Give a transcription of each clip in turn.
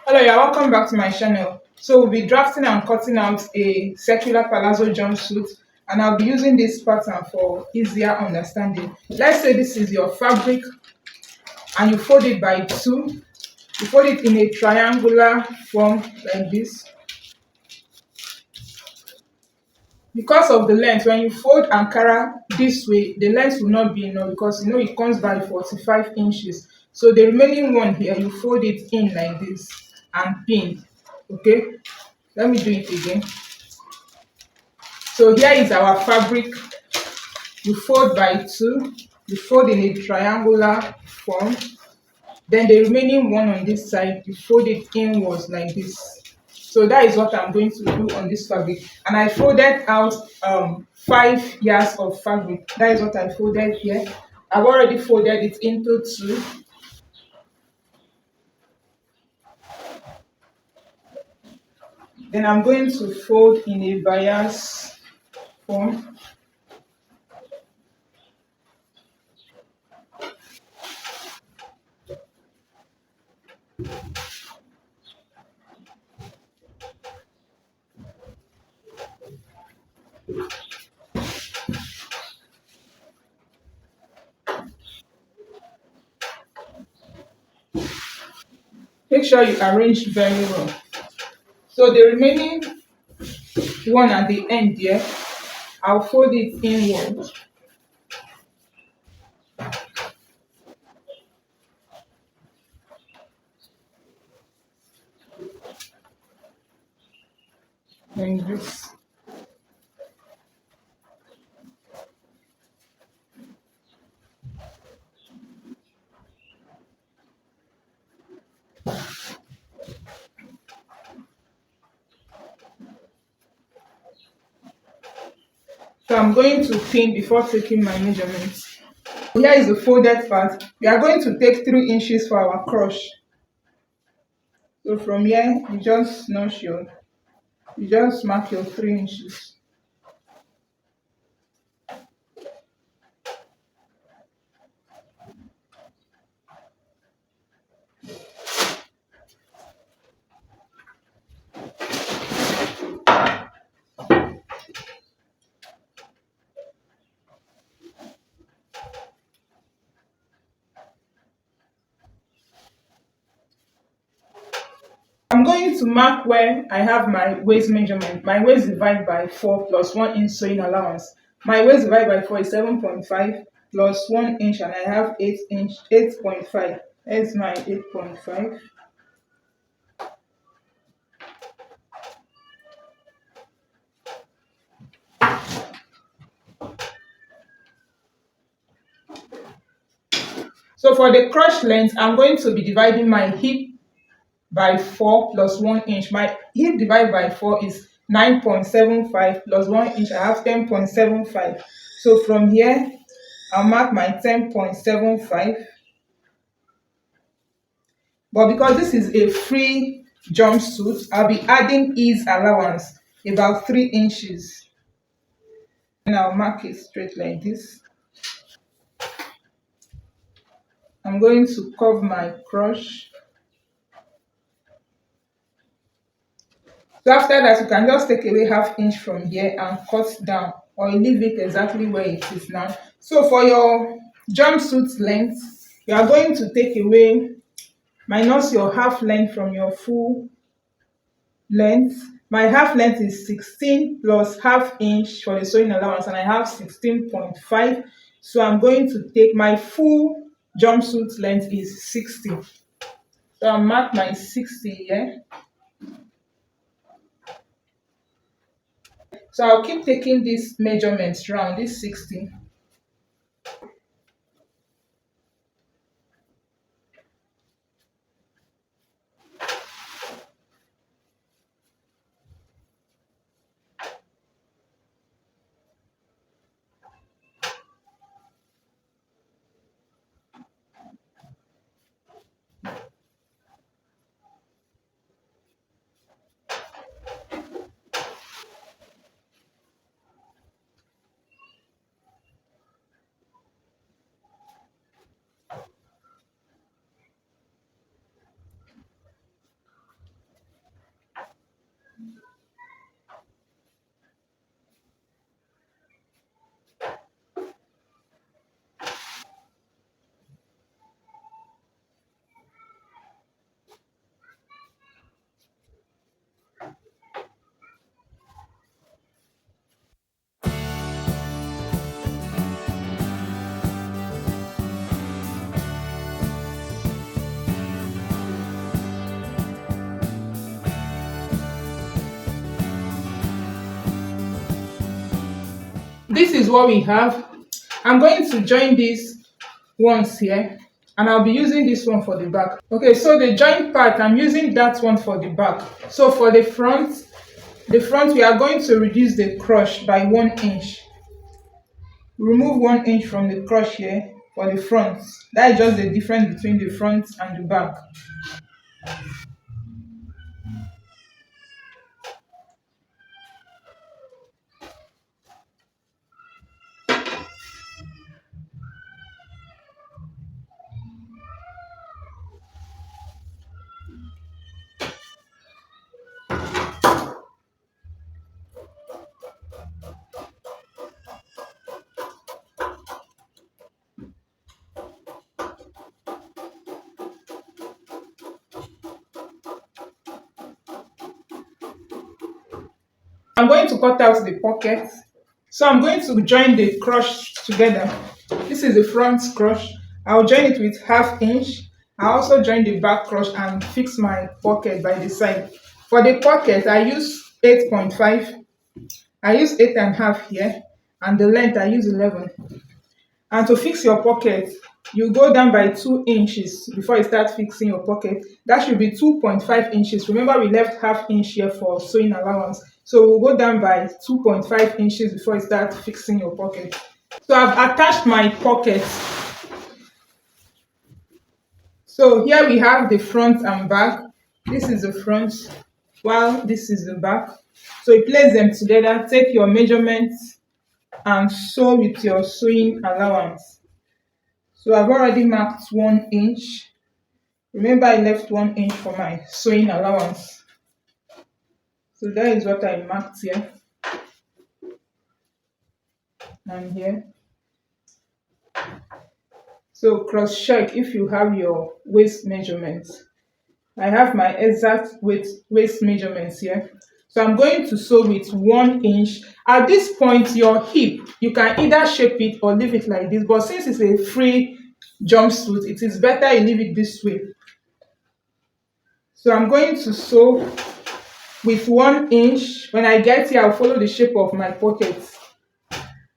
Hello, you're welcome back to my channel. So we'll be drafting and cutting out a circular palazzo jumpsuit, and I'll be using this pattern for easier understanding. Let's say this is your fabric and you fold it by two. You fold it in a triangular form like this. Because of the length, when you fold Ankara this way, the length will not be enough because it comes by 45 inches. So the remaining one here, you fold it in like this and pin. Okay, let me do it again. So here is our fabric. You fold by two, you fold in a triangular form, then the remaining one on this side, you fold it inwards like this. So that is what I'm going to do on this fabric. And I folded out 5 yards of fabric. That is what I folded here. I've already folded it into two. Then I'm going to fold in a bias form. Make sure you arrange very well. So the remaining one at the end here, I'll fold it inward. Like this. So I'm going to pin before taking my measurements. Here is the folded part. We are going to take 3 inches for our crotch. So from here, you just mark your 3 inches. I'm going to mark where I have my waist measurement. My waist divided by 4 plus 1 inch sewing allowance. My waist divided by 4 is 7.5 plus 1 inch, and I have 8.5. That's my 8.5. So for the crotch length, I'm going to be dividing my hip by 4 plus 1 inch. My hip divided by 4 is 9.75 plus 1 inch. I have 10.75. So from here, I'll mark my 10.75. But because this is a free jumpsuit, I'll be adding ease allowance about 3 inches. And I'll mark it straight like this. I'm going to curve my crotch. So after that, you can just take away half inch from here and cut down, or leave it exactly where it is now. So for your jumpsuit length, you are going to take away, minus your half length from your full length. My half length is 16 plus half inch for the sewing allowance, and I have 16.5. So I'm going to take my full jumpsuit length is 60. So I'll mark my 60 here. So I'll keep taking these measurements round, this 60. This is what we have. I'm going to join these ones here, and I'll be using this one for the back. Okay, so the joint part, I'm using that one for the back. So for the front we are going to reduce the crotch by 1 inch. Remove 1 inch from the crotch here for the front. That is just the difference between the front and the back. I'm going to cut out the pocket. So I'm going to join the crotch together. This is the front crotch. I'll join it with 1/2 inch. I also join the back crotch and fix my pocket by the side. For the pocket, I use 8.5. I use 8.5 here, and the length I use 11. And to fix your pocket, you go down by 2 inches before you start fixing your pocket. That should be 2.5 inches. Remember, we left 1/2 inch here for sewing allowance. So we'll go down by 2.5 inches before you start fixing your pocket. So I've attached my pocket. So here we have the front and back. This is the front, while this is the back. So you place them together, take your measurements, and sew with your sewing allowance. So I've already marked 1 inch. Remember, I left 1 inch for my sewing allowance. So that is what I marked here and here. So cross check if you have your waist measurements. I have my exact waist measurements here. So I'm going to sew with 1 inch. At this point, your hip, you can either shape it or leave it like this. But since it's a free jumpsuit, it is better you leave it this way. So I'm going to sew with 1 inch. When I get here, I'll follow the shape of my pocket.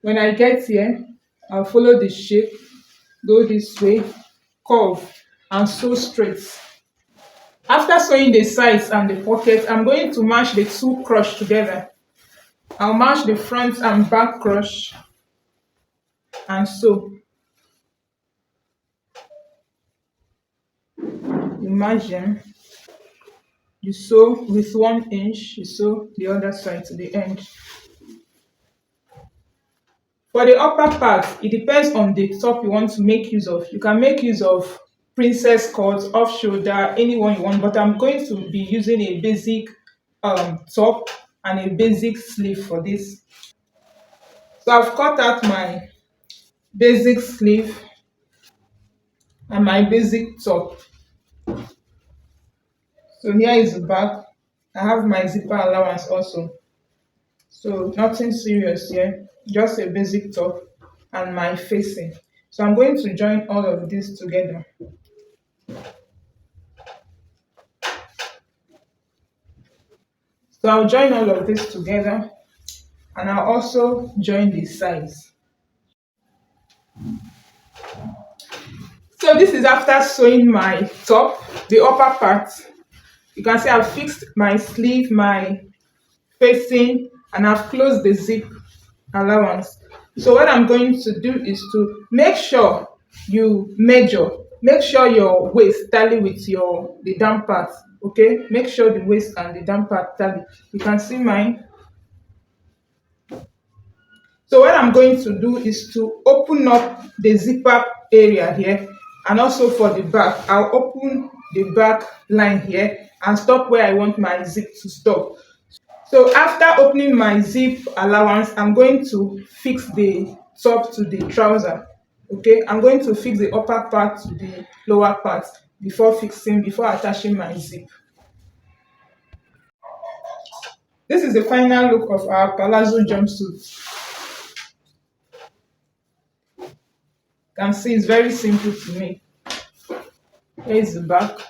When I get here, I'll follow the shape, go this way, curve, and sew straight. After sewing the sides and the pocket, I'm going to match the two crotch together. I'll match the front and back crotch and sew. You match them. You sew with 1 inch, you sew the other side to the end. For the upper part, it depends on the top you want to make use of. You can make use of princess cut, off shoulder, anyone you want, but I'm going to be using a basic top and a basic sleeve for this. So I've cut out my basic sleeve and my basic top. So here is the back. I have my zipper allowance also. So nothing serious here, just a basic top and my facing. So I'm going to join all of this together. So I'll join all of this together, and I'll also join the sides. So this is after sewing my top, the upper part. You can see I've fixed my sleeve, my facing, and I've closed the zip allowance. So what I'm going to do is to make sure you measure, make sure your waist tally with the down part. Okay, make sure the waist and the down part tally. You can see mine. So what I'm going to do is to open up the zipper area here, and also for the back, I'll open the back line here and stop where I want my zip to stop. So after opening my zip allowance, I'm going to fix the top to the trouser. Okay, I'm going to fix the upper part to the lower part before attaching my zip. This is the final look of our palazzo jumpsuit. You can see it's very simple to make. Here is the back.